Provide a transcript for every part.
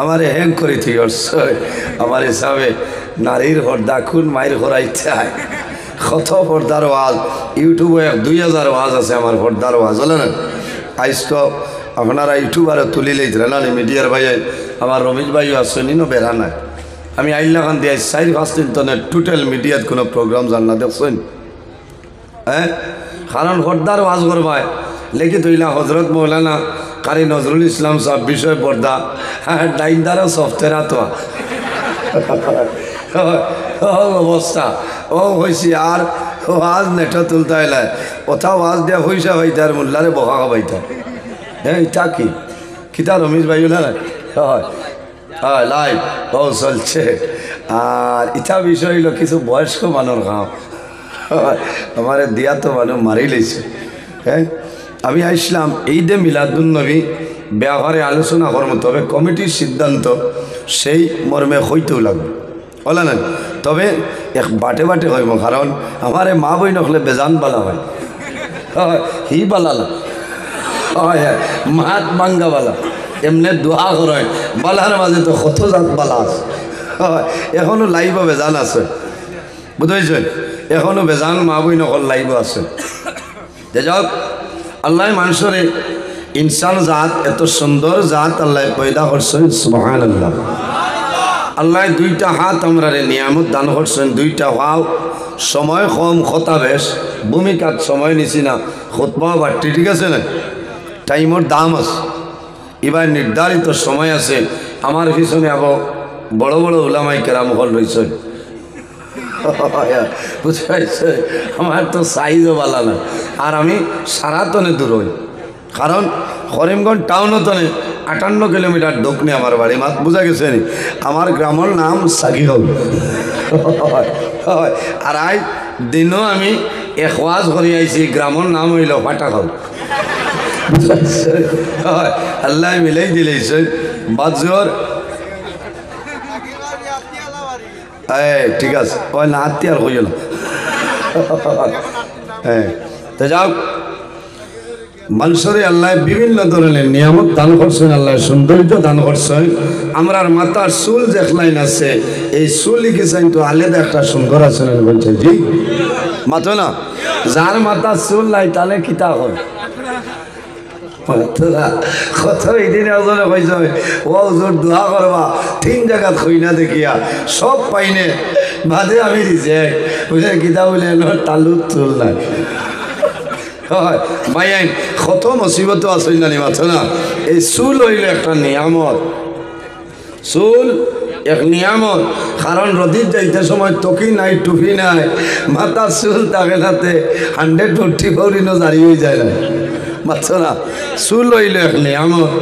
আমার হ্যাং করে তুই আমার হিসাবে নারীর পর্দা খুন মায়ের করাই চায় কত পর্দার ওয়াজ ইউটিউবে 2000 ওয়াজ আছে আমার পর্দার ওয়াজ হলে না আইস তো আপনারা ইউটিউবারে তুলি লইছিলেন না মিডিয়ার ভাই আমার রমেশ ভাইও আছে নিনো বেড়া নাই আমি আইল্লা খান দিয়ে 4-5 দিন তো টোটাল মিডিয়াত কোনো প্রোগ্রাম জান না দেখছেন হ্যাঁ কারণ পর্দার ওয়াজ করবায় লেখি তৈলা হজরত মৌলানা কারি নজরুল ইসলাম সাহেব বিষয় পর্দা ডাইন্দারা সফটওয়্যার তো অবস্থা ও হয়েছি আর ওয়াজ নেটা তুলতে এলে কোথাও ওয়াজ দেওয়া হইসা হইতে আর মোল্লারে বকা খাবাইতে হ্যাঁ এটা কি কিতা রমেশ ভাই না হয় হ্যাঁ লাইভ ও চলছে আর ইটা বিষয় হইল কিছু বয়স্ক মানুষ খাও আমার দিয়া তো মানুষ মারি লইছে হ্যাঁ আমি আসলাম এই দে মিলাদুন্নবী ব্যবহারে আলোচনা করবো তবে কমিটির সিদ্ধান্ত সেই মর্মে হইতেও লাগবে বলে না তবে এক বাটে বাটে হইব কারণ আমার মা বই নকলে বেজান বালা হয় হি বালা না হয় মাত বাঙ্গা বালা এমনি দোয়া করে বালার মাঝে তো কত জাত বালা আছে এখনো লাইভ বেজান আছে বুঝেছেন এখনো বেজান মা বই নকল লাইভ আছে যাক আল্লাহ মানুষরে ইনসান জাত এত সুন্দর জাত আল্লাহ পয়দা করছেন সুবহানাল্লাহ আল্লাহ 2টা হাত আমরা নিয়ামত দান করছেন 2টা হাও সময় কম কথা বেশ ভূমিকার সময় নিছি না খুতবা বাড়তি ঠিক আছে না টাইমের দাম আছে এবার নির্ধারিত সময় আছে আমার পিছনে আবার বড় বড় উলামাই কেরাম হল রয়েছে বুঝতে পারছে আমার তো সাইজও বালা না আর আমি সারাতনে দূর হই কারণ করিমগঞ্জ টাউনও তো 58 কিলোমিটার দক্ষিণে আমার বাড়ি মাত বোঝা গেছে নি আমার গ্রামের নাম সাগিহল আর আই দিনও আমি এক ওয়াজ করে আইছি গ্রামের নাম হইল ফাটাখাল আল্লাহ মিলাই দিলেছে বাজর ঠিক আছে ওই না আত্মীয় আর হইল হ্যাঁ তো যাও মানুষের আল্লাহ বিভিন্ন ধরনের নিয়ামত দান করছেন আল্লাহ সৌন্দর্য দান করছেন আমরার মাথার চুল যেখলাইন আছে এই চুল লিখেছেন তো আলাদা একটা সুন্দর আছেন বলছে জি মাথো না যার মাথার চুল নাই তাহলে কিতা হল কত এদিন ওজনে কইছে ও জোর দোয়া করবা 3 জায়গা খই না দেখিয়া সব পাইনে বাদে আমি দিছে বুঝে কিতা বলে তালুর চুল নাই হয় ভাই কত মুসিবত আছে না মাথো না এই চুল হইল একটা নিয়ামত চুল এক নিয়ামত কারণ রদির যাইতে সময় তকি নাই টুপি নাই মাথা চুল তাকে নাতে 144 জারি হয়ে যায় না মাথো না চুল হইল এক নিয়ামত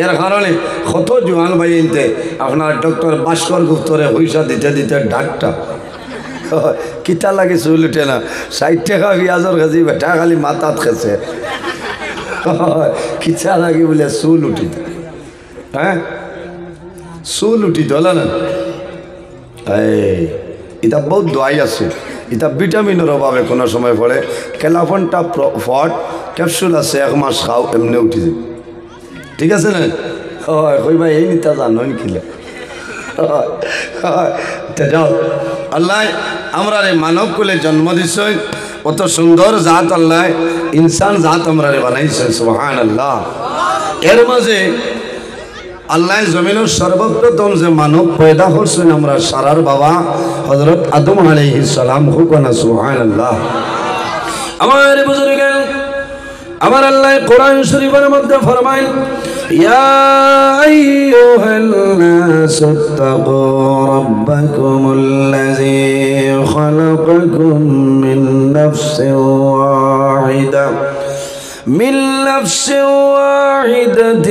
এর কারণে কত জোয়ান ভাই এনতে আপনার ডক্টর ভাস্কর গুপ্তরে পয়সা দিতে দিতে ডাক্তার কিতা লাগে চুল উঠে না 60 টাকা পেঁয়াজের কেজি বেটা খালি মাথাত খেছে কিতা লাগে বলে চুল উঠিত হ্যাঁ চুল উঠিত হল না এটা বহুত দোয়াই আছে এটা ভিটামিনের অভাবে কোনো সময় পড়ে কেলাফনটা ফট ক্যাপসুল আছে 1 মাস খাও এমনি উঠি যায় ঠিক আছে না হয় কই ভাই এই নিতা জানো কিলে যাও আল্লাহ আমরা মানব কুলে জন্ম দিছে কত সুন্দর জাত আল্লাহ ইনসান জাত আমরা বানাইছে সুবহানাল্লাহ এর মাঝে আল্লাহ জমিনের সর্বপ্রথম যে মানব পয়দা করছেন আমরা সারার বাবা হযরত আদম আলাইহিস সালাম হুকনা সুবহানাল্লাহ আমার বুজুর্গ আমার আল্লাহ কোরআন শরীফের মধ্যে ফরমায় ইয়া আইয়ুহান নাস তাকু রাব্বাকুমুল্লাযী খালাকাকুম মিন নাফসিন ওয়াহিদা من نفس واحدة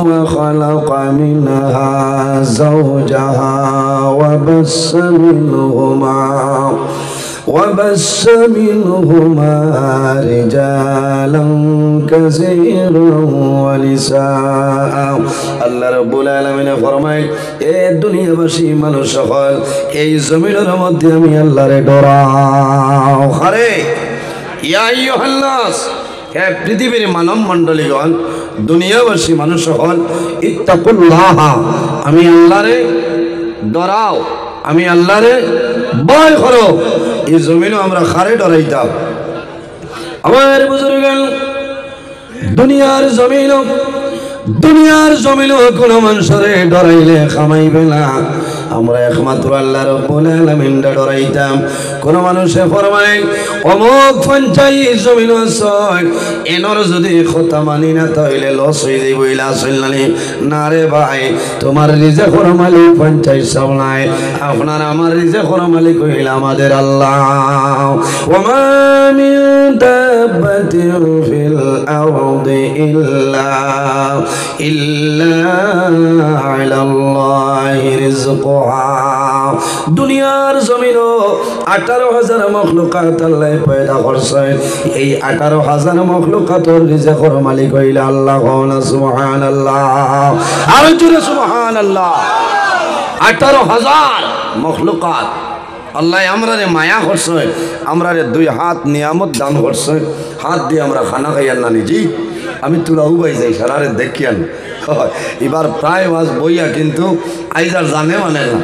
وخلق منها زوجها وبث منهما رجالا كثيرا ونساء আল্লাহ রাব্বুল আলামিন ফরমায় এ দুনিয়াবাসী মানুষ সকল এই জমিনের মধ্যে আমি আল্লাহরে ডরাও আরে ইয়া আইয়ুহান নাস হে পৃথিবীর মানব মণ্ডলীগণ দুনিয়াবাসী মানুষ সকল ইত্তাকুল্লাহ আমি আল্লাহরে ডরাও, আমি আল্লাহরে ভয় করো। এই জমিনও আমরা খারে ডরাইতাম। আমার বুজুর্গ, দুনিয়ার জমিনও কোনো মানুষরে ডরাইলে খামাইবে না। আমরা একমাত্র আল্লাহ রাব্বুল আলামিনকে ডরাইতাম। কোন মানুষে ফরমায় অমুক পঞ্চায়েত জমিন আছে, এনর যদি কথা মানি না তাহলে লস হয়ে যাইব, ইলাস হইলানি না রে ভাই। তোমার রিজেকের মালিক পঞ্চায়েত সব নাই, আপনার আমার রিজেকের মালিক হইল আমাদের আল্লাহ। ওমা মিন দাব্বাতিন ফিল আরদি ইল্লা আলাল্লাহি রিজকুহা। দুনিয়ার জমিনও 18,000 মখলুকাত আল্লাহ পয়দা করছে। এই 18,000 মখলুকাতের রিজকের মালিক হইল আল্লাহ। সুবহানাল্লাহ, আর জোরে সুবহানাল্লাহ। 18,000 মখলুকাত আল্লাহ আমরারে মায়া করছে, আমরারে 2 হাত নিয়ামত দান করছে। হাত দিয়ে আমরা খানা খাইয়ার না নিজেই, আমি তুলা উবাই যাই সারারে দেখিয়ান। এবার প্রায় মাস বইয়া কিন্তু আইজার জানে মানে না,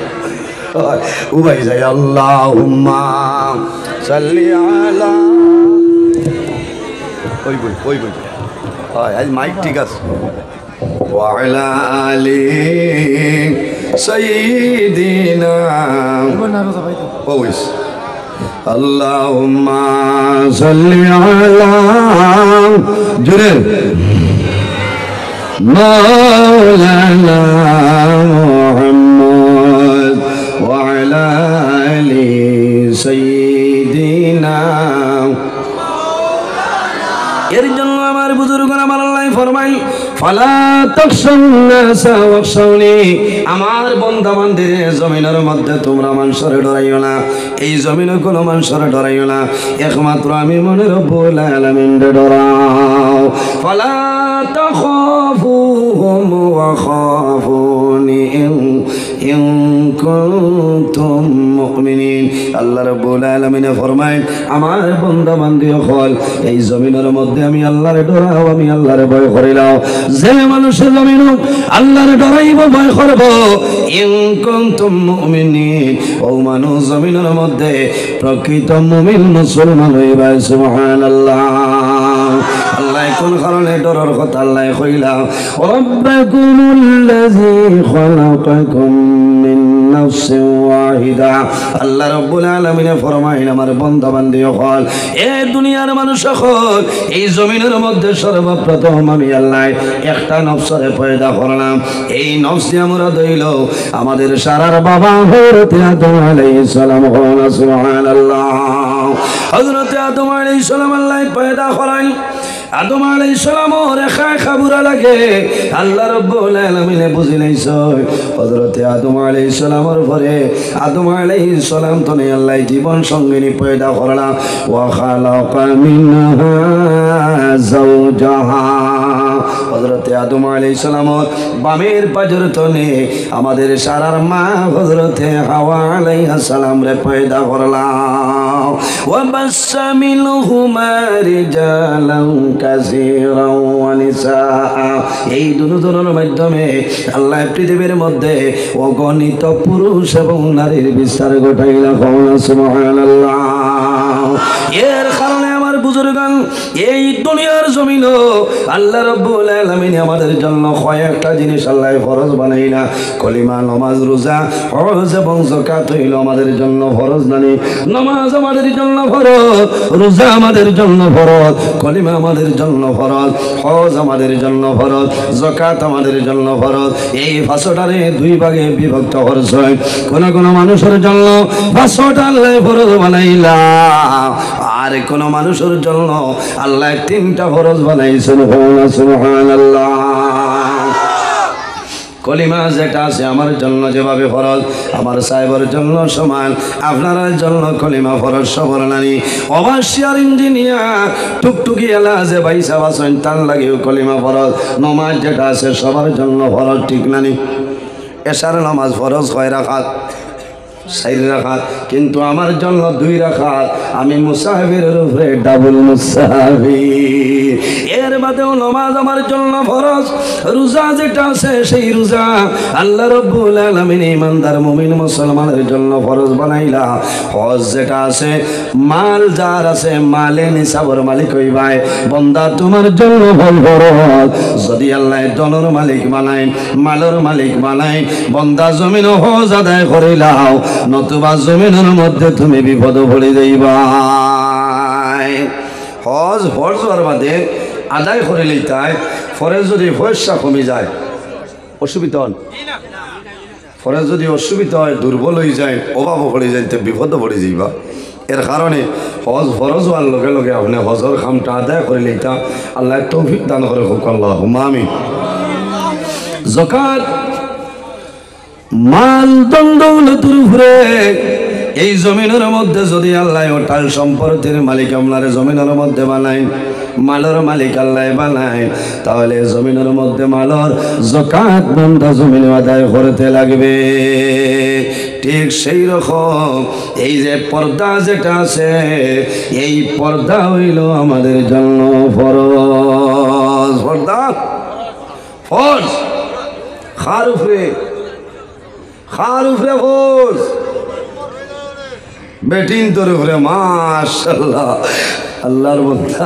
উবাই যাই। আল্লাহুম্মা সাল্লি আলা ওই বই হয় আজ মাইক ঠিক আছে। ওয়া আলা আলি সাইয়্যিদিনা ওইস আল্লাহুম্মা সাল্লি আলা জুরে মাওলানা মুহাম্মদ ওয়া আলা আলি সাইয়্যিদিনা। এর জন্য আমার বুজুর্গরা আমার আল্লাহ ফরমাই ফালা তাখশান নাসা ওয়াখশাউনি। আমার বান্দা বান্দিরে জমিনের মধ্যে তোমরা মানুষের ডরাইও না, এই জমিনে কোনো মানুষের ডরাইও না, একমাত্র আমি মনে রব্বুল আলামিনকে ডরাও। ফালা তাখাফুহুম ওয়া খাফুনি ইন কুনতুম মুমিনিন। আল্লাহ রাব্বুল আলামিন ফরমায় আমার বান্দা বান্দি হল এই জমিনের মধ্যে আমি আল্লাহরে ডরাও, আমি আল্লাহরে ভয় করিলাম। যে মানুষের জমিন আল্লাহরে ডরাইব ভয় করব, ইন কুনতুম মুমিনিন, ও মানুষ জমিনের মধ্যে প্রকৃত মুমিন মুসলমান হইবা। সুবহানাল্লাহ। আল্লাহ কোন কারণে ডরার কথা আল্লাহ কইলা, রাব্বাকুমুল্লাযী খালাকাকুম মিন নাফসিন ওয়াহিদা। আল্লাহ রাব্বুল আলামিন ফরমাইন আমার বান্দা বান্দি হল এ দুনিয়ার মানুষ হল এই জমিনের মধ্যে সর্বপ্রথম আমি আল্লাহ একটা নফসরে পয়দা করলাম। এই নফস আমরা দইল আমাদের সারার বাবা হযরত আদম আলাইহিস সালাম। সুবহানাল্লাহ। হযরত আদম আলাইহিস সালাম আল্লাহ পয়দা করাই। আদম আলাইহিস সালাম রেখা খাবুরা লাগে আল্লাহ রাব্বুল আলামিন বুঝিলাইছ। হযরত আদম আলাইহিস সালামের পরে আদম আলাইহিস সালাম তনে আল্লাহ জীবন সঙ্গিনী পয়দা করলা। ওয়া খালাকা মিনহা যাওজাহা। হযরত আদম আলাইহিস সালাম বামের পাজর তনে আমাদের সারার মা হযরত হাওয়া আলাইহিস সালাম রে পয়দা করলা। ওয়া বাসসা মিনহুমা রিজালান কাসীরান ওয়া নিসাআ। এই দুজনের মাধ্যমে আল্লাহ পৃথিবীর মধ্যে অগণিত পুরুষ এবং নারীর বিস্তার ঘটাইলা। সুবহানাল্লাহ। এর কারণে আমার বুজুর্গান এই দুনিয়ার জমিন আল্লাহ রাব্বুল আলামিন আমাদের জন্য কয়েকটা জিনিস আল্লাহ ফরজ বানাইলা। কলিমা, নামাজ, রোজা, হজ এবং যাকাত হইল আমাদের জন্য ফরজ। নানি নামাজ আমাদের জন্য ফরজ, রোজা আমাদের জন্য ফরজ, কলিমা আমাদের জন্য ফরজ, হজ আমাদের জন্য ফরজ, যাকাত আমাদের জন্য ফরজ। এই পাঁচটারে 2 ভাগে বিভক্ত করছে। কোন কোন মানুষের জন্য 5টা আল্লাহ ফরজ বানাইলা, আর কোন মানুষের জন্য আল্লাহ 3টা ফরজ বানাইছেন। সুবহানাল্লাহ। কলিমা যেটা আছে আমার জন্য যেভাবে ফরজ, আমার সাহেবের জন্য সমান, আপনার জন্য কলিমা ফরজ সবর নানি। অবশ্যই ইঞ্জিনিয়ার টুকটুকি এলা যে ভাই সাহেব আছেন তার লাগেও কলিমা ফরজ। নামাজ যেটা আছে সবার জন্য ফরজ, ঠিক নানি? এশার নামাজ ফরজ 6 রাকাত, 4 রাকাত, কিন্তু আমার জন্য 2 রাকাত। আমি মুসাফিরের উপরে ডাবল মুসাফির। এর বাদেও নামাজ আমার জন্য ফরজ। রোজা যেটা আছে সেই রোজা আল্লাহ রাব্বুল আলামিন ইমানদার মুমিন মুসলমানের জন্য ফরজ বানাইলা। হজ যেটা আছে, মাল যার আছে, মালে নিসাবর মালিক হইবাই। বান্দা তোমার জন্য ফরজ। যদি আল্লাহ দনের মালিক বানাই, মালের মালিক বানাই, বান্দা জমিন হজ আদায় করিলাও, নতুবা জমিনের মধ্যে তুমি বিপদ পড়ে যাইবা। হজ ফরজ হওয়ার বাদে আদায় করিলেই তাই ফরজ যদি পয়সা কমে যায় অসুবিধা হন, ফরজ যদি অসুবিধা হয়, দুর্বল হয়ে যায়, অভাব পড়ে যায়, তো বিপদ পড়ে যাইবা। এর কারণে হজ ফরজ হওয়ার লগে লগে আপনি হজর কামটা আদায় করিলেই তা আল্লাহ তৌফিক দান করে হোক, আল্লাহুম্মা আমিন। যাকাত মাল দণ্ডলতুর উপরে এই জমিনের মধ্যে যদি আল্লাহ ওটাল সম্পত্তির মালিক আপনার জমিনের মধ্যে বানায়, মালের মালিক আল্লাহ বানায়, তাহলে জমিনের মধ্যে মালর যাকাত বান্দা জমিনে আদায় করতে লাগবে। ঠিক সেই রকম এই যে পর্দা যেটা আছে, এই পর্দা হইল আমাদের জন্য ফরজ। পর্দা ফরজ, খার উপরে ফরজ, বেটিন তোর উপরে। মাশাআল্লাহ, আল্লাহর বান্দা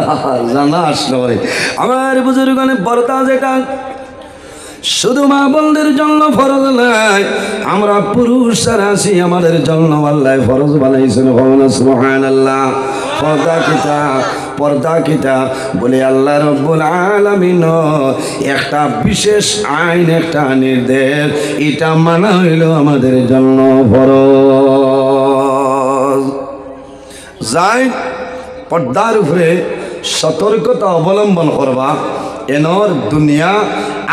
জানা আসলো আমার বুজুর্গানে পর্দা যেটা শুধু মা বোনদের জন্য ফরজ নয়, আমরা পুরুষ যারা আছি আমাদের জন্য আল্লাহ ফরজ বানাইছেন। সুবহানাল্লাহ। পর্দা কিতা, পর্দা কিতা বলে আল্লাহ রাব্বুল আলামিন একটা বিশেষ আইন, একটা নির্দেশ, এটা মানা হইল আমাদের জন্য ফরজ। যাই পর্দার উপরে সতর্কতা অবলম্বন করবা, এনর দুনিয়া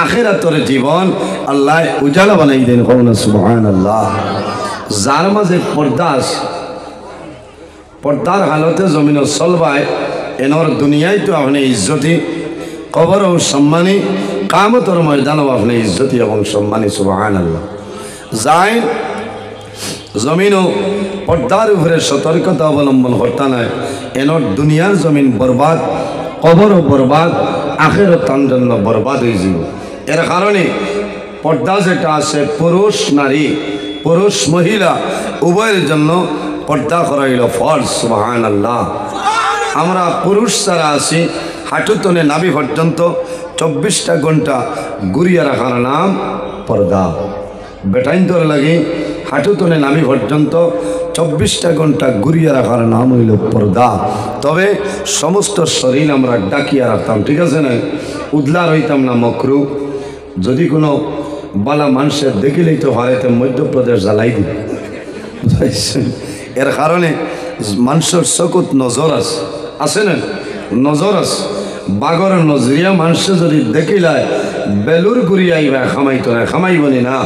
আখিরাতের জীবন আল্লাহ উজালা বানাই দেন। সুবহানাল্লাহ। যার মাঝে পর্দা আছে, পর্দার হালতে জমিন চলবায়, এনর দুনিয়ায় তো আপনি ইজ্জতি, কবরও সম্মানী, কামতর ময়দানও আপনি ইজ্জতি এবং সম্মানী। সুবহানাল্লাহ। যাই জমিনও পর্দার উপরে সতর্কতা অবলম্বন করতে নয়, এনর দুনিয়ার জমিন বরবাদ, কবরও বরবাদ, আখিরাত তার জন্য বরবাদ হয়ে যাব। এর কারণে পর্দা যেটা আছে, পুরুষ নারী, পুরুষ মহিলা উভয়ের জন্য পর্দা করা হইল ফরজ। সুবহানাল্লাহ। আমরা পুরুষ যারা আছি হাঁটুতনে নাভি পর্যন্ত 24টা ঘন্টা ঘুরিয়ে রাখার নাম পর্দা। বেটাইন তোর লাগে হাঁটুতনে নাভি পর্যন্ত 24টা ঘন্টা ঘুরিয়ে রাখার নাম হইল পর্দা। তবে সমস্ত শরীর আমরা ডাকিয়া রাখতাম, ঠিক আছে না, উদলা রইতাম না মকরু। যদি কোনো বালা মানুষের দেখিলেই তো হারাইতে মধ্যপ্রদেশ জ্বালাই দিই। এর কারণে মানুষের চকুত নজর আছে না, নজর আছে। বাগর নজরিয়া মানুষে যদি দেখিলায় বেলুর ঘুরিয়ে আইবা, খামাইতো না, খামাইবনি না।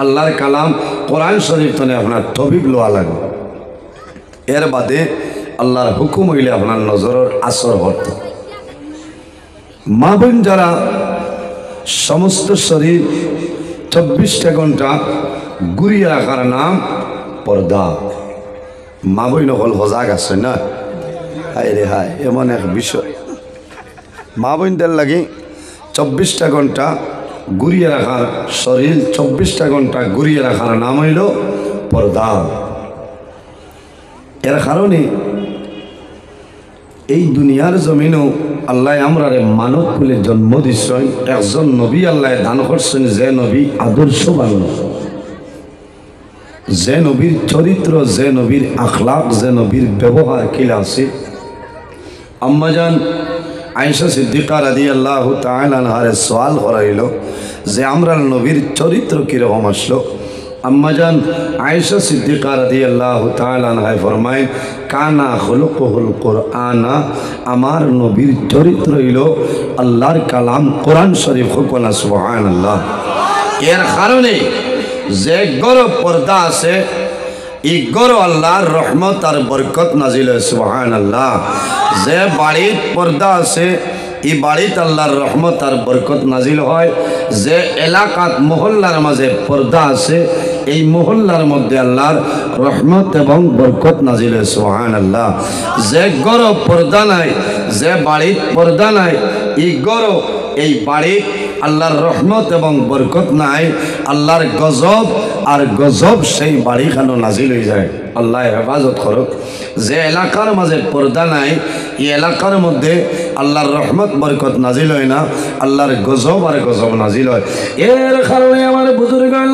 আল্লাহর কালাম কোরআন শরীফ তনে আপনার তবিব লোয়া লাগবে। এর বাদে আল্লাহর হুকুম হইলে আপনার নজরের আসর হত। মা বোন যারা সমস্ত শরীর 24টা ঘন্টা ঘুরিয়ে রাখার নাম পর্দা। মা বোন হল সজাগ আছে না? হায় রে হায়, এমন এক বিষয়। মা বোনদের লাগে 24টা ঘন্টা ঘুরিয়ে রাখার শরীর, 24টা ঘন্টা ঘুরিয়ে রাখার নাম হইল পর্দা। এর কারণে এই দুনিয়ার জমিনও আল্লাহ আমরা মানব কুলে জন্ম দিচ্ছেন। একজন নবী আল্লাহ দান করছেন, যে নবী আদর্শবান, যে নবীর চরিত্র, যে নবীর আখলাক, যে নবীর ব্যবহার কিলা আছে। আম্মাজান আয়েশা সিদ্দিকা রাদিয়াল্লাহু তাআলা আনহারে সওয়াল করাইল যে আমরা নবীর চরিত্র কিরকম আসলো। আম্মাজান আয়েশা সিদ্দিকা রাদিয়াল্লাহু তাআলা আনহা ফরমায়, কানা খুলুকুল কুরআনা, আমার নবীর চরিত্র হইল আল্লাহর কালাম কোরআন শরীফ। কোনা সুবহানাল্লাহ। এর কারণে যে গর পর্দা আছে, এই গর আল্লাহর রহমত আর বরকত নাজিল হয়। সুবহানাল্লাহ। যে বাড়ির পর্দা আছে, এই বাড়িত আল্লাহর রহমত আর বরকত নাজিল হয়। যে এলাকাত মহল্লার মাঝে পর্দা আছে, এই মহল্লার মধ্যে আল্লাহর রহমত এবং বরকত নাজিল হয়। সুবহানাল্লাহ। যে গরব পর্দা নাই, যে বাড়ির পর্দা নাই, এই গরব এই বাড়ির আল্লাহর রহমত এবং বরকত নাই, আল্লাহর গজব আর গজব সেই বাড়িখানো নাজিল হয়ে যায়। আল্লাহ হেফাজত করুক। যে এলাকার মাঝে পর্দা নাই, এই এলাকার মধ্যে আল্লাহর রহমত বরকত নাজিল হয় না, আল্লাহর গজব আর গজব নাজিল হয়। এর কারণে আমার বুজুর্গান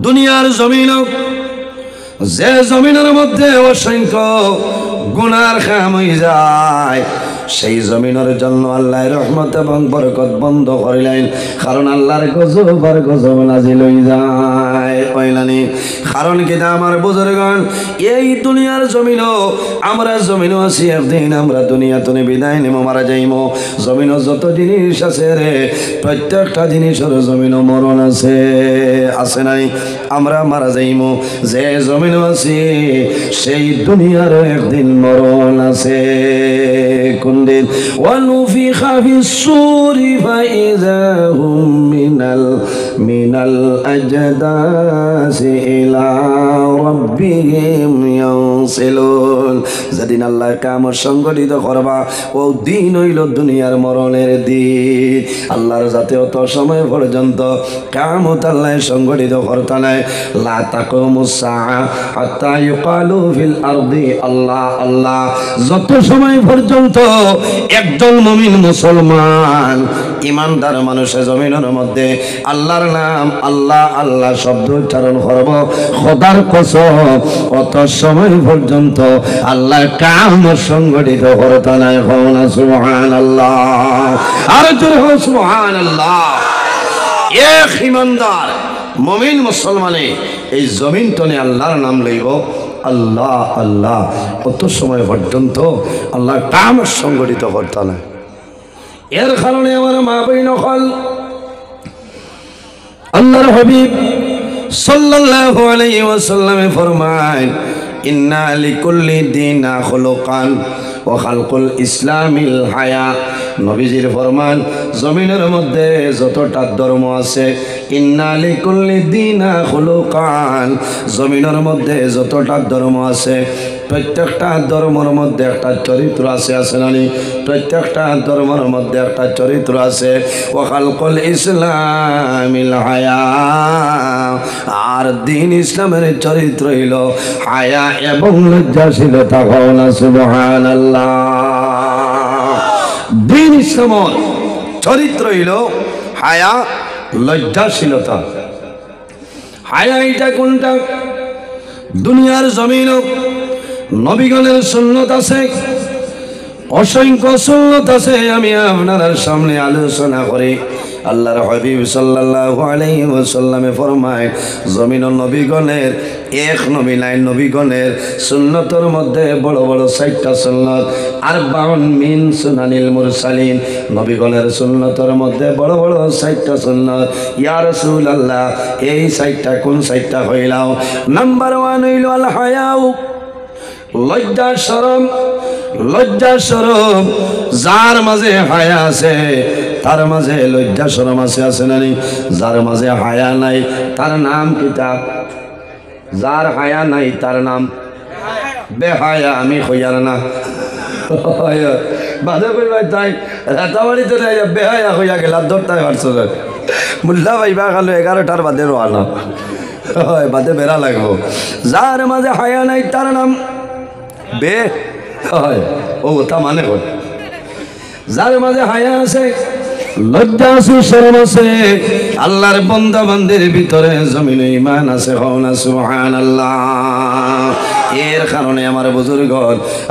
দুনিয়ার জমিন, যে জমিনের মধ্যে অসংখ্য গুনার কাম হয়ে যায়, সেই জমিনের জন্য আল্লাহ রহমত এবং বরকত বন্ধ করিলেন, কারণ আল্লাহর গজব আর গজব নাজিল হয়ে যায়। কইলানি কারণ কি আমার বুজুর্গণ, এই দুনিয়ার জমিনও আমরা জমিনও আছি, একদিন আমরা দুনিয়া তুনে বিদায় নেব, মারা যাইব। জমিনও যত জিনিস আছে রে, প্রত্যেকটা জিনিসের জমিনও মরণ আছে, আছে নাই? আমরা মারা যাইব, যে জমিনও আছি সেই দুনিয়ারও একদিন মরণ আছে। কোন দিন? ওয়ানুফিখ ফিস-সূরি ফাইযা হুম মিনাল আজদাসি ইলা রাব্বিহিম ইয়ানসিলুন। যেদিন আল্লাহ কিয়ামত সংগঠিত করবা, ও দিন হইল দুনিয়ার মরণের দিন। আল্লাহর যাতে অত সময় পর্যন্ত কিয়ামত আল্লাহ সংগঠিত করতে নাই। লা তাকুমুস সাআ হাত্তা ইউকালু ফিল আরদি আল্লাহ আল্লাহ। যত সময় পর্যন্ত একজন মুমিন মুসলমান ইমানদার মানুষের জমিনের মধ্যে আল্লাহর নাম আল্লাহ আল্লাহ শব্দ উচ্চারণ করব, খোদার কসম অত সময় পর্যন্ত আল্লাহ কিয়ামত সংগঠিত করতে নাই। হওনা সুবহানাল্লাহ, আর জোরে হও সুবহানাল্লাহ। এক ইমানদার মুমিন মুসলমানে এই জমিন টনে আল্লাহর নাম লইব, আল্লাহ আল্লাহ, কত সময় পর্যন্ত আল্লাহ কিয়ামত সংগঠিত করতে না। এর কারণে আমার মা বই নকল আল্লাহর হাবিব সাল্লাল্লাহু আলাইহি ওয়াসাল্লামে ফরমায়, ইন্না লিকুল্লি দিনা খুলুকান ওয়া খালকুল ইসলামিল হায়া। নবীজির ফরমান, জমিনের মধ্যে যতটা ধর্ম আছে, ইন্না লিকুল্লি দিনা খুলুকান, জমিনের মধ্যে যতটা ধর্ম আছে, প্রত্যেকটা ধর্মের মধ্যে একটা চরিত্র আছে, আছে নানি? প্রত্যেকটা ধর্মের মধ্যে একটা চরিত্র আছে। ওয়া খালকুল ইসলামিল হায়া, আর দিন ইসলামের চরিত্র হইল হায়া এবং লজ্জাশীলতা। হওনা সুবহানাল্লাহ। দিন ইসলামের চরিত্র হইল হায়া লজ্জাশীলতা। হায়া এটা কোনটা? দুনিয়ার জমিন নবীগণের সুন্নত আছে, অসংখ্য সুন্নত আছে, আমি আপনার সামনে আলোচনা করি। আল্লাহর হাবিব সাল্লাল্লাহু আলাইহি ওয়াসাল্লামে ফরমায়, জমিন নবীগণের এক নবী নাই, নবীগণের সুন্নতের মধ্যে বড় বড় 60টা সুন্নত, 40 মিন সুনানিল মুরসালিন। নবীগণের সুন্নতের মধ্যে বড় বড় 60টা সুন্নত। ইয়া রাসূলুল্লাহ, এই 60টা কোন 60টা হইলাও? নাম্বার 1 হইল আল হায়াউ, লজ্জা শরম। লজ্জা শরম, যার মাঝে হায়া আছে তার মাঝে লজ্জা শরম আছে, আছে নানি? যার মাঝে হায়া নাই তার নাম কিতাব, যার হায়া নাই তার নাম বেহায়া। আমি হইয়ার না বাধা করবাই, তাই রাতাবাড়িতে বেহায়া হইয়া গেলাম, ধরতাই পারছো না। মুল্লা ভাইবা খালো 11টার বাদে রোয়ানা, বাদে বেড়া লাগবো। যার মাঝে হায়া নাই তার নাম বে হয়, ও তা মানে হয়। যার মাঝে হায়া আছে, লজ্জা আছে, শরম আছে, আল্লাহর বান্দা বান্দির ভিতরে জমিনে ঈমান আছে। হওনা সুবহানাল্লাহ। এর কারণে আমার বুজুর্গ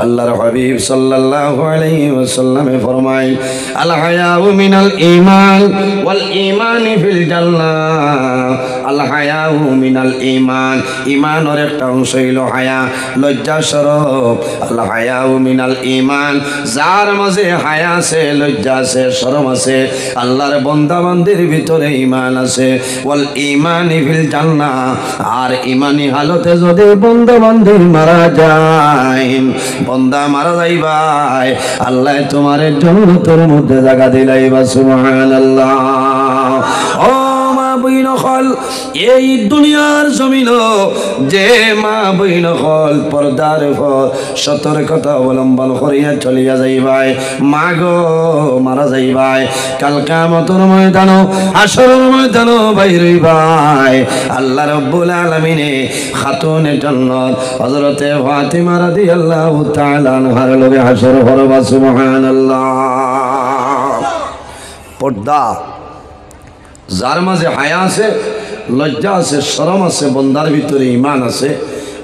আল্লাহর হাবিব সাল্লাল্লাহু আলাইহি ওয়াসাল্লামে ফরমায়, আল হায়াউ মিনাল ঈমান ওয়াল ঈমানি ফিল জান্নাহ। আল হায়াউ মিনাল ঈমান, ঈমানের একটা অংশ হইল হায়া, লজ্জা শরম। আল হায়াউ মিনাল ঈমান, যার মাঝে হায়া আছে, লজ্জা আছে, শরম আছে, আল্লাহর বান্দা বান্দির ভিতরে ঈমান আছে। ওয়াল ঈমানি ফিল জান্নাহ, আর ঈমানি হালতে যদি বান্দা বান্দি মারা যায়, বান্দা মারা যাইবাই, আল্লাহ তোমার জান্নাতের মধ্যে জায়গা দিলাইবা। সুবহানাল্লাহ। ও মা বইন হল এই দুনিয়ার জমিন যে মা বইন হল পর্দার ফল সতর্কতা অবলম্বন করিয়া চলিয়া যাইবাই মা গো মারা যাইবাই কাল কিয়ামতের ময়দান হাসরের ময়দান বাইর হইবাই আল্লাহ রাব্বুল আলামিনে খাতুনে জান্নাত হযরতে ফাতিমা রাদিয়াল্লাহু তাআলা আনহার লগে হাসর করবা সুবহানাল্লাহ পর্দা যার মাঝে হায়া আছে লজ্জা আছে শরম আছে বন্দার ভিতরে ঈমান আছে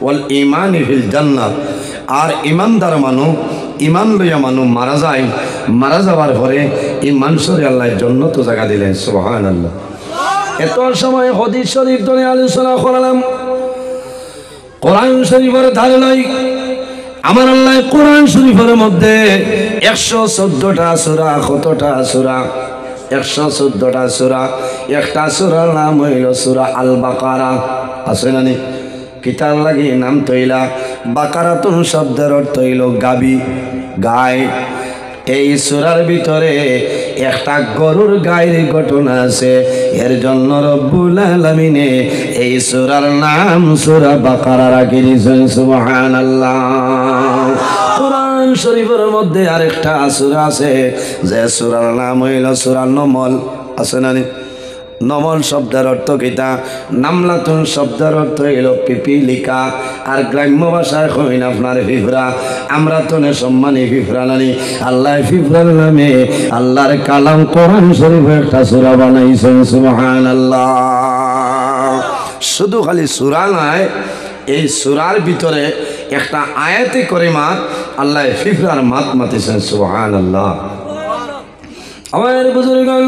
ওয়াল ঈমানি ফিল জান্নাহ আর ঈমানদার মানুষ ঈমান লইয়া মানুষ মারা যায় মারা যাওয়ার পরে এই মানুষের আল্লাহ জান্নাত জায়গা দিলেন সুবহানাল্লাহ এত সময় হাদিস শরীফ ধরে আলোচনা করলাম কোরআন শরীফের ধারে লই আমার আল্লাহ কোরআন শরীফের মধ্যে 114টা সূরা কতটা সূরা 114টা সূরা একটা সূরার নাম হইল সূরা আল বাকারা আছে না নি কিতাব লাগি নাম তৈলা বাকারাতুন শব্দের অর্থ হইল গাবি গায় এই সূরার ভিতরে একটা গরুর গায়ের ঘটনা আছে এর জন্য রব্বুল আলামিনে এই সূরার নাম সূরা বাকারা রাখি দিয়েছেন সুবহানাল্লাহ কোরআন শরীফের মধ্যে আরেকটা সূরা আছে যে সূরার নাম হইল সূরা নমল আছে না নমল শব্দের অর্থ কিতা নামলাতুন শব্দের অর্থ হইল পিপিলিকা আর গ্রাম্য ভাষায় কইন আপনার ফিফরা আমরা তো সম্মানী ফিফরা নানি আল্লাহ ফিফরার নামে আল্লাহর কালাম কোরআন শরীফে একটা সূরা বানাইছেন সুবহানাল্লাহ শুধু খালি সূরা নয় এই সূরার ভিতরে একটা আয়াতে করিমা আল্লাহ ফিফরার মাত মাতিছেন সুবহানাল্লাহ আমার বুজুর্গগণ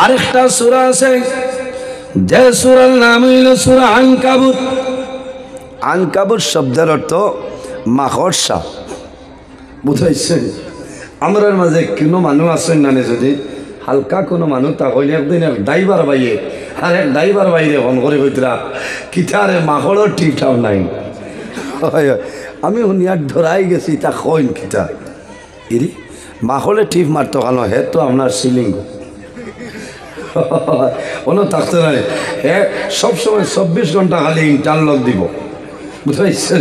আরেকটা সূরা আছে যে সূরার নাম হইল সূরা আনকাবুত আনকাবুত শব্দের অর্থ মাকড়সা বুঝাইছে আমরা মাঝে কোনো মানুষ আছেন না যদি হালকা কোনো মানুষ তা হইলে একদিন এক ড্রাইভার বাইয়ে আর এক ড্রাইভার বাইরে ফোন করে কইতরা কিতারে মাকড়র ঠিকঠাক নাই আমি শুনিয়ার ধরাই গেছি তা কইন কিতা ইরি মাকড়ে ঠিক মারতো কেন হে তো আপনার সিলিং কোনো থাকতে নাই হ্যাঁ সবসময় 24 ঘন্টা খালি ইন্টারলক দিব বুঝতে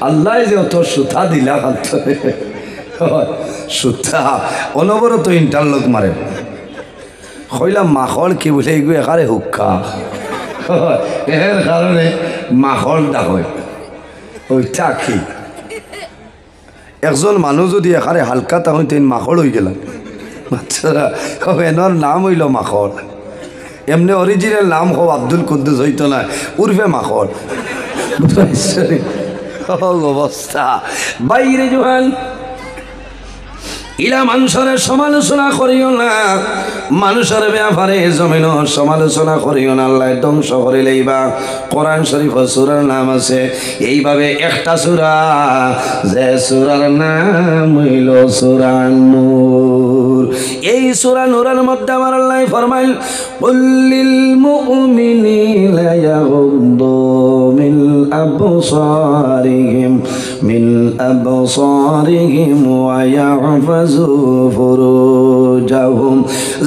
আল্লাহ যে অত সুতা দিলা সুতা অনবরত ইন্টারলক মারে কইলাম মাখল কি বলে এগুলো এখানে হুক্কা এর কারণে মাখল দা হয় ওইটা কি একজন মানুষ যদি এখানে হালকা তখন তিন মাখল হয়ে গেলাম বাচ্চারা এনার নাম হইল মাখল এমনি অরিজিনাল নাম হোক আব্দুল কুদ্দুস হইতো না উর্ফে মাখল অবস্থা বাইরে জোহান ইলা মানুষের সমালোচনা করিও না মানুষের ব্যাপারে জমিন সমালোচনা করিও না আল্লাহ ধ্বংস করে লইবা কোরআন শরীফ সূরার নাম আছে এইভাবে একটা সূরা যে সূরার নাম হইল সূরা নূর এই সূরা নূরের মধ্যে আমার আল্লাহ ফরমাইল কুল্লিল মুমিনিনা ইয়াগুদ্দু মিন আবসারিহিম ওয়া ইয়াহফাজু ফুরুজাহুম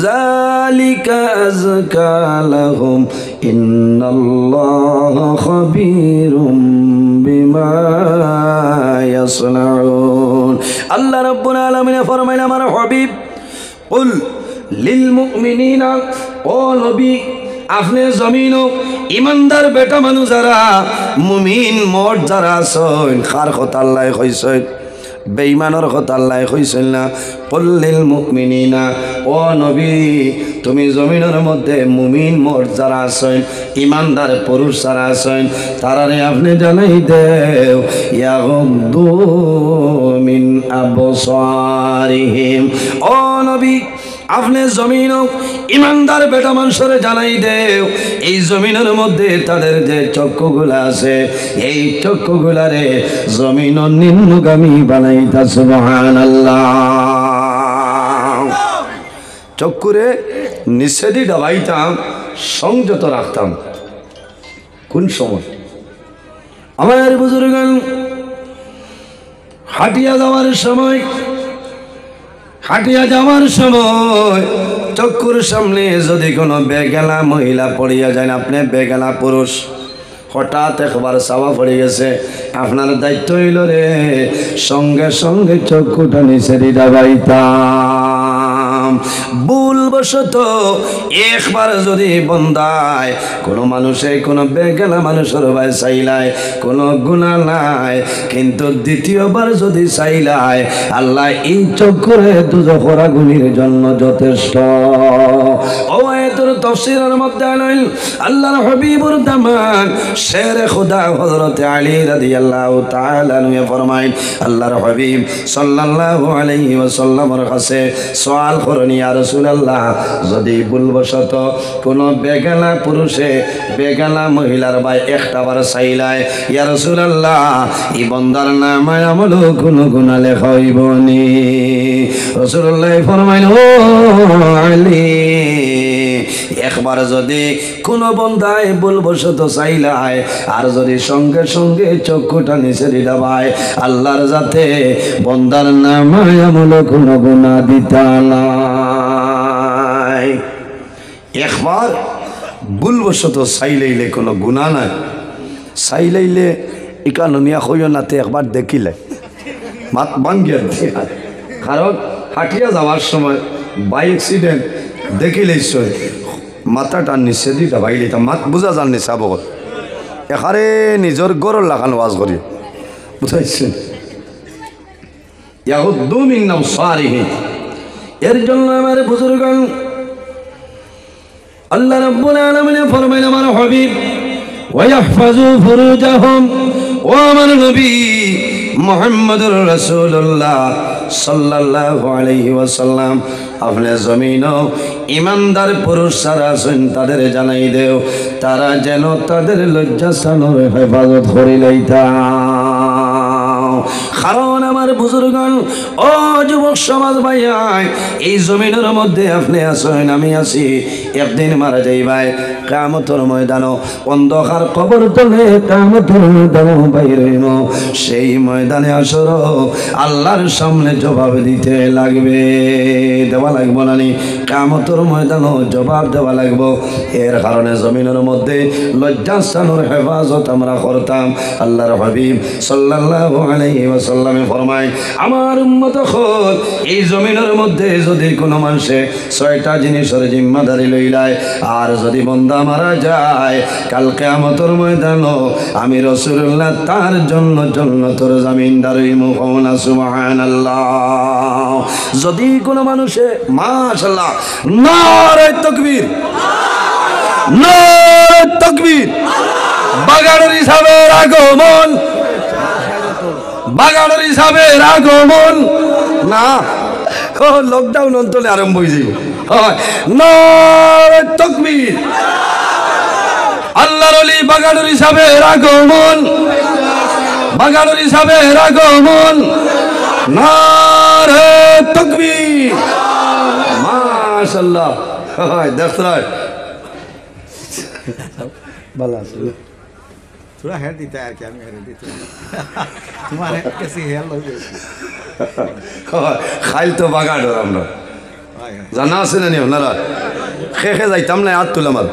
যালিকা আযকা লাহুম ইন্নাল্লাহা খাবীরুম বিমা ইয়াসনাউন আল্লাহ রাব্বুল আলামিন ফরমাইলেন আমার হাবিব কুল লিল মুমিনিনা ও নবী আপনি জমিন ইমানদার বেটা মানুষ যারা মুমিন মোট যারা আছেন কার কথা আল্লাহ কইছেন বেঈমানের কথা আল্লাহ কইছেন না কুল্লিল মুমিনিনা ও নবী তুমি জমিনের মধ্যে মুমিন মোট যারা আছেন ইমানদার পুরুষ যারা আছেন তারারে আপনি জানাই দেও ইয়াগুদ্দু মিন আবসারিহিম ও নবী আপনি জমিন ইমানদার বেটা মানুষের জানাই দেও এই জমিনের মধ্যে তাদের যে চক্ষুগুলা আছে এই চক্ষুগুলারে জমিন নিম্নগামী বানাইতা সুবহানাল্লাহ চক্ষুরে নিষেধি ডাবাইতাম সংযত রাখতাম কোন সময় আমার বুজুর্গগণ হাটিয়া যাওয়ার সময় চক্ষুর সামনে যদি কোনো বেগালা মহিলা পড়িয়া যায়, আপনি বেগালা পুরুষ, হঠাৎ একবার চাওয়া পড়ে গেছে, আপনার দায়িত্ব হইল রে সঙ্গে সঙ্গে চক্ষুটা নিচে দিদাবাইতাম। ভুলবশত একবার যদি বন্দায় কোনো মানুষে কোনো বেগালা মানুষের ভাই চাইলায়, কোনো গুনাহ নাই, কিন্তু দ্বিতীয়বার যদি চাইলায়, আল্লাহ এই চক্ষুরে দুজখের আগুনের জন্য যথেষ্ট। ও আয়াতের তাফসীরের মধ্যে আল্লাহর হাবিবুর দামান শেরে খুদা হযরত আলী রাদিয়াল্লাহু তাআলা আনহু ফরমায়, আল্লাহর হাবিব সাল্লাল্লাহু আলাইহি ওয়াসাল্লামের কাছে সওয়াল করেন, ইয়া রাসূলুল্লাহ, যদি ভুলবশত কোনো বেগালা পুরুষে বেগালা মহিলার ভাই একটাবার চাইলায়, ইয়া রাসূলুল্লাহ, এই বান্দার নামে আমল কোনো গুনাহ লেখা হইব নি? রাসূলুল্লাহ ফরমাইলেন, ও আলী, একবার যদি কোনো বন্দায় ভুলবশত চাইলায় আর যদি সঙ্গে সঙ্গে চক্ষুটা নিচে দিতে ভাই, আল্লাহর যাতে বন্দার নামে আমল কোনো গুনাহ দিতা নাই। একবার ভুলবশত চাইলাইলে কোনো গুনাহ নাই। চাইলাইলে ইকানুনিয়া হইও নাতে একবার দেখিলে মাত ভাঙ্গিয়া দিয়ে, কারণ হাঁটিয়া যাওয়ার সময় বাই অ্যাক্সিডেন্ট দেখিলেই মাথাটা নিচে দিতে ভাইলে তা মাত বুঝা যান নি চাবকত এখারে নিজের গরর লাগান ওয়াজ করি, বুঝাইছেন? ইয়াহুদ্দু মিন আবসারিহিম। এর জন্য আমার বুজুর্গগণ আল্লাহ রাব্বুল আলামিন ফরমাইলেন, আমার হাবিব ওয়াহফাজু ফুরুজাহুম, ও আমার নবী মুহাম্মদুর রাসূলুল্লাহ সাল্লাল্লাহু আলাইহি ওয়াসাল্লাম, আপনি জমিন ইমানদার পুরুষ যারা আছেন তাদের জানাই দেও, তারা যেন তাদের লজ্জাস্থানের হেফাজত করে লইতা। কারণ আমার বুজুর্গগণ, ও যুবক সমাজ ভাইয়াই, এই জমিনের মধ্যে আপনি আছেন, আমি আছি, একদিন মারা যাইবাই, কিয়ামতের ময়দানও অন্ধকার কবর তলে কিয়ামতের ময়দানও বাইর হইব। সেই ময়দানে আসর আল্লাহর সামনে জবাব দিতে লাগবে, দেওয়া লাগবো না নি? কিয়ামতের ময়দানও জবাব দেওয়া লাগবো। এর কারণে জমিনের মধ্যে লজ্জাস্থানের হেফাজত আমরা করতাম। আল্লাহর হাবিব সাল্লাল্লাহু আলাইহি ওয়াসাল্লামে ফরমায়, আমার উম্মত হল এই জমিনের মধ্যে যদি কোনো মানুষে 6টা জিনিসের জিম্মাদারি লইলায় আর যদি বান্দা মারা যায়, কাল কিয়ামতের ময়দানও আমি রাসূলুল্লাহ তার জন্য জান্নাতের জামিনদার হইমু। সুবহানাল্লাহ। যদি কোনো মানুষে মাশাআল্লাহ নারে তাকবীর, নারে তাকবীর, বাগানের হিসাবের আগমন, বাগানের হিসাবের আগমন না, লকডাউন অন্তলে আরম্ভ হয়ে যাবে। নারে তাকবীর, আল্লাহর ওলি বাগানের হিসাবের আগমন, বাগানের হিসাবের আগমন, নারে তাকবীর, মাশাআল্লাহ। দেখতে ভালো আছে, थोड़ा हेयर देता है क्या, मैं हेयर देता हूँ तुम्हारे कैसे हेयर लोग খাইল তো বাগাডর আমরা জানা আছে না নি আপনারা? খেয়ে যাইতাম না, হাত তুলে আমার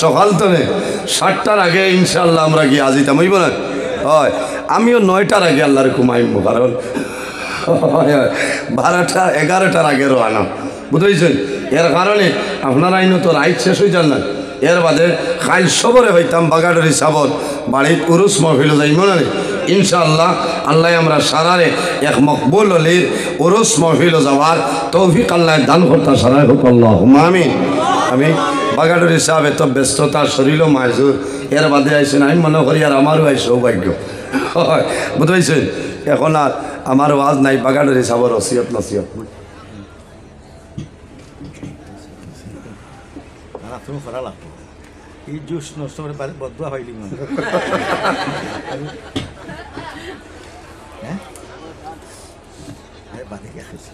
সকাল তো 7টার আগে ইনশাল্লাহ আমরা গিয়ে আজিতাম, হইব না? হয় আমিও 9টার আগে আল্লাহর ঘুমাইব, কারণ 12টা 11টার আগে রওনা, বুঝেছেন? এর কারণে আপনারা আইন তো রাইট শেষ হয়ে যান না। এর বাদে খাইল সবরে হইতাম বাগাডারি সাবত বাড়ির উরুস মহফিল যাইব না ইনশাআল্লাহ। আল্লাহ আমরা সারারে এক মকবুল অলির উরুস মহফিল যাওয়ার তৌফিক আল্লাহ দান করতে সারাই হোক, আল্লাহুম্মা আমিন। আমি বাগাডারি সাহেব এত ব্যস্ততা শরীরও মাইজুর, এর বাদে আইসেন, আমি মনে করি আর আমারও আই সৌভাগ্য, হয় বুঝেছেন? এখন আর আমার ওয়াজ নাই, বাগাডারি সাহেবের ওসিয়ত নসিয়ত তুমি করা লাগতো এই জুস নষ্ট করে বদুয়া হইলি মানে হ্যাঁ বাদে কে খাইছি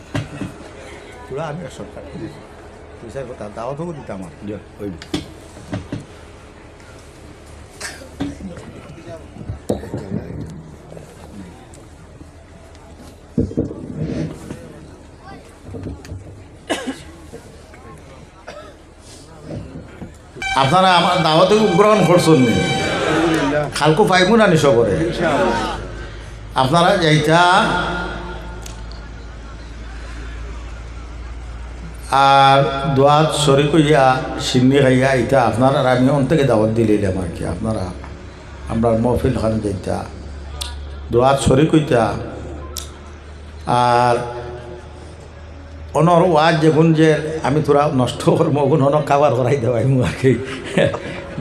তোরা আমি সরকার তুই স্যার কথা দাওয়াতও দিতাম আমার হইব। আপনারা আমার দাওয়াতে গ্রহণ করছেন নি খালকু পাইবো না নিশ করে আপনারা যাইতা আর দোয়াত শরীর কইয়া সিন্নি খাইয়া ইটা আপনারা আর আমি অন্তকে দাওয়াত দিলাম আর কি আপনারা আমরা মহফিল খান যাইতা দোয়াত শরীর কইতা আর অনর ওয়াজ যেগুন যে আমি তোরা নষ্ট করবো ওগুন অন কাবার করাই দেওয়াই মু আর কি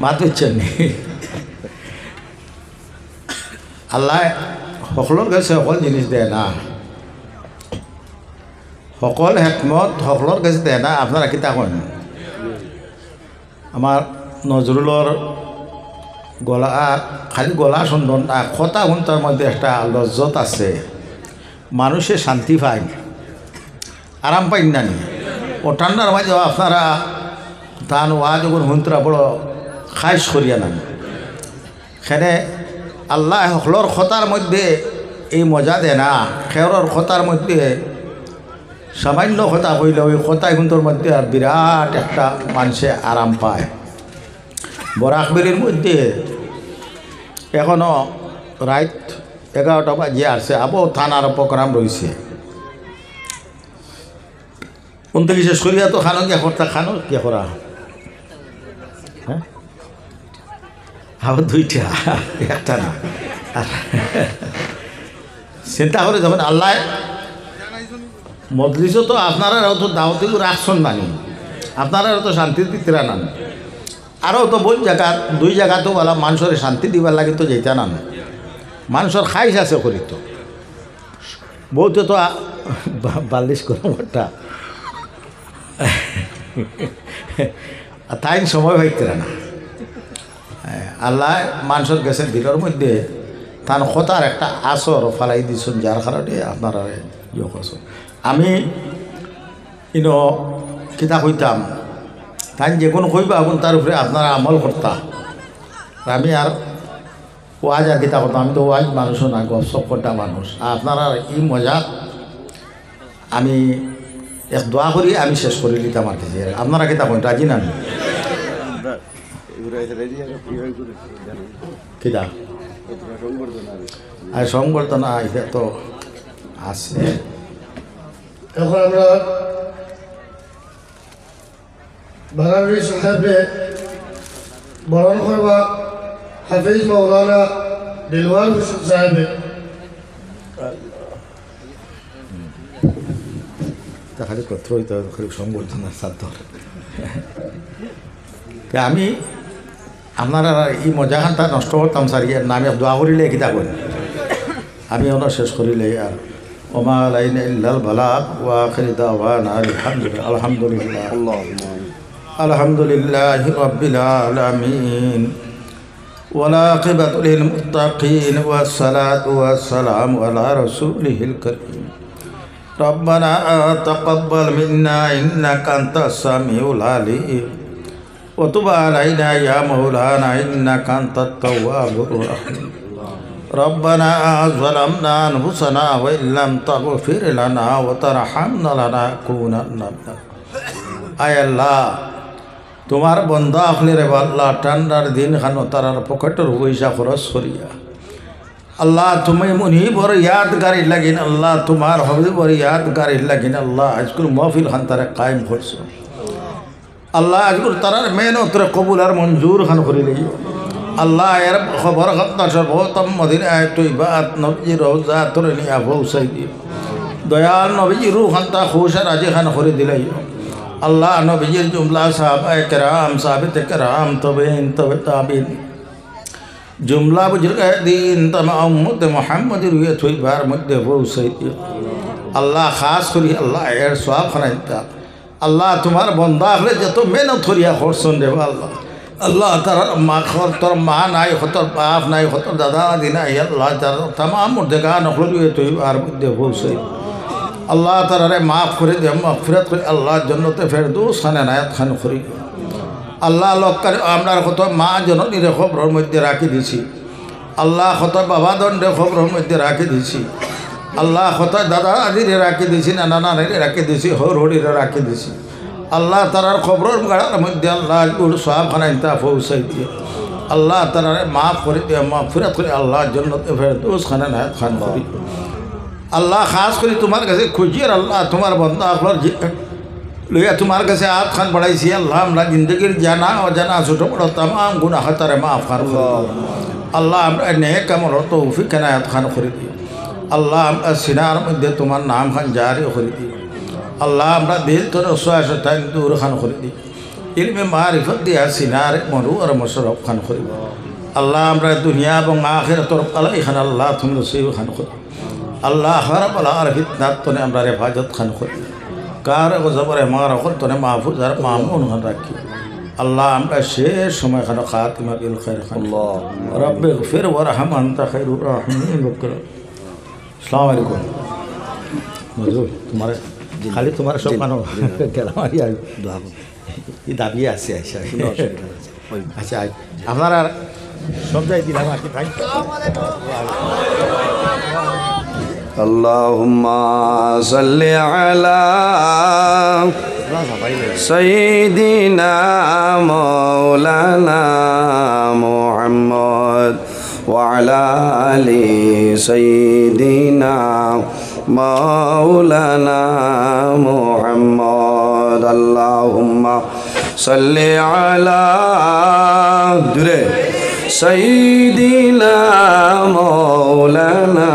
মাত হচ্ছেন নি আল্লাহ সকলের কাছে সকল জিনিস দেয় না সকল হেকমত সকলের কাছে দেয় না আপনারা কিতা কন আমার নজরুলর গলা খালি গলা সুন্দর না কথা ঘন্টার মধ্যে একটা লজ্জত আছে মানুষে শান্তি পায় আরাম পাই না নি ও ঠান্ডার মাঝে আপনারা ধান ওয়া যখন হুন্তরা বড় খাইশ করিয়া নান সেনে আল্লাহ সকলের কথার মধ্যে এই মজা দেয় না খেরর কথার মধ্যে সামান্য কথা কইলে ওই কথা হুন্তর মধ্যে আর বিরাট একটা মানুষে আরাম পায় বরাকবেলির মধ্যে এখনও রাত 11টা বাজে আসছে আবো থানার প্রোগ্রাম রয়েছে কোনটা কিছু সরিয়া তো খানো গিয়া করতা খানো কে করা হ্যাঁ আবার দুইটা একটা না চিন্তা করে যখন আল্লাহ মজলিসও তো আপনারা তো দাওয়াতি রাখছেন নানি আপনারা তো শান্তি দিতে নান আরও তো বহু জায়গা দুই জায়গা তো বলা মানুষের শান্তি দিবার লাগে তো যেটা নান মানুষের খাইস আছে করি তো বহুতে তো বালিশ করো একটা তাই সময় হইতে না আল্লাহ মানুষের গেছে দিলের মধ্যে তার কথার একটা আসর ফালাই দিচ্ছেন যার কারণে আপনারা ইয়ে করছেন আমি ইনো কিতা কইতাম তাই যে কোনো কইবা এখন তার উপরে আপনারা আমল করতা আমি আর ওয়াজ আর কিতা করতাম আমি তো ওয়াজ মানুষও না গপ করতা মানুষ আর আপনারা এই মজা আমি এক দোয়া করি আমি শেষ করে দিতাম আর কিছু আপনারা কিতা কই রাজি না কিতা আর সংবর্ধনা এটা তো আছে এখন আমরা ভাগাবি সাহেবরে বরণ করবা হাফিজ মৌলানা দিলওয়ার হোসেন সাহেবে খালি কথা হইতে খালি সংবর্ধনা সাধ্য আমি আপনারা এই মজাখানটা নষ্ট করতাম স্যার ইয়ে না আমি দোয়া করিলে কিতা করি আমি ওনা শেষ করিলে আর ওমা আলাইনা ইল্লাল বালাগ ওয়া আখিরু দাওয়ানা আলহামদুলিল্লাহ আলহামদুলিল্লাহি রাব্বিল আলামিন ওয়াল আকিবাতু লিল মুত্তাকিন ওয়াস সালাতু ওয়াস সালামু আলা রাসূলিহিল কারীম ربنا تقبل منا إنك أنت السميع العليم وتب علينا يا مولانا إنك أنت التواب الرحيم ربنا ظلمنا أنفسنا وإن لم تغفر لنا وترحمنا لنكونن من আয় আল্লাহ তোমার বন্ধা আপনি রে আল্লাহ ঠান্ডার দিন খানো তারার পকেটের পয়সা খরচ করিয়া আল্লাহ তুমি মুনি বড় ইয়াদগারি লাগিন আল্লাহ তোমার হবে বড় ইয়াদগারি লাগিন আল্লাহ আজকুল মহফিল খান তারা কায়েম করছো আল্লাহ আজকুল তারার মেহনতরে কবুল আর মঞ্জুর খান করে লই আল্লাহ এর খবর খবর সর্বোত্তম মদিনায় তৈবাত নবী রওজা তোরে নিয়া পৌঁছাই দিও দয়াল নবীজি রূহ খানতা খুশ আর রাজি খান করে দিলাই আল্লাহ নবীজির জুমলা সাহাবায়ে কেরাম সাহাবিত কেরাম তবে তাবিন जुमला बुजुर्ग दीन तमाम उम्मत मोहम्मद रुए थोइबार मध्य पहुँचाई दियो अल्लाह खास करी अल्लाह एर स्वाब खनाइता अल्लाह तुम्हार बंदा हले जत मेहनत थोरिया खरसन रे अल्लाह अल्लाह तार मा खर तोर मा नाई खतर बाप नाई खतर दादा दादी नाई अल्लाह तार तमाम मुर्दगा नखल रुए थोइबार मध्य पहुँचाई अल्लाह तार रे माफ़ करे दे मगफिरत करे अल्लाह जन्नत फिरदौस खान नायत खान करी আল্লাহ লক্কার আমরা কত মা জননীর খবরের মধ্যে রাখি দিছি আল্লাহ কত বাবা দণ্ডে খবরের মধ্যে রাখি দিছি আল্লাহ কত দাদা আদিরে রাখি দিছি নানা নানিরে রাখি দিছি হর হরিরে রাখি দিছি আল্লাহ তারার খবরের গাড়ার মধ্যে আল্লাহ সব খানায় তা পৌঁছাই দিয়ে আল্লাহ তারার মাফ করে দিয়ে মাফিরাত করে আল্লাহ জন্নতে ফেরদৌস খানা নায়াত খান করি আল্লাহ খাস করে তোমার কাছে খুঁজিয়ে আল্লাহ তোমার বন্ধা আপনার লইয়া তোমার কাছে আত খান বাড়াইছি আল্লাহ আমরা জিন্দগির জানা অজানা ছোটো বড়ো তাম গুণা হাতারে মাফ খান আল্লাহ আমরা নেক আমল তৌফিক কেনায়াত খান করে দিও আল্লাহ আমরা সিনার মধ্যে তোমার নাম খান জারি করে দিও আল্লাহ আমরা দিল তোর অসহায় দূর খান করে দিই ইলমে মারিফত দিয়া সিনারে মরু আর মশরফ খান করিব আল্লাহ আমরা দুনিয়া এবং আখিরাতর আলাই খান আল্লাহ তুমি নসিব খান করি আল্লাহ হারাব আর ফিতনাত তনে আমরা হেফাজত খান করি কার গজবরে মার অকল তনে মাহফুজ আর মামুন খান রাখি আল্লাহ আমরা শেষ সময় খান খাতিমা বিল খাইর খান রব্বে গফির ওয়ারহাম আনতা খাইরুর রাহিমিন বকর আসসালামু আলাইকুম মজুর তোমারে খালি তোমার সব মানো গেলাম আর এই দাবি আছে আচ্ছা আপনারা সব যাই দিলাম আর কি ভাই اللهم صل على سيدنا مولانا محمد وعلى آل سيدنا مولانا محمد اللهم صل على سيدنا مولانا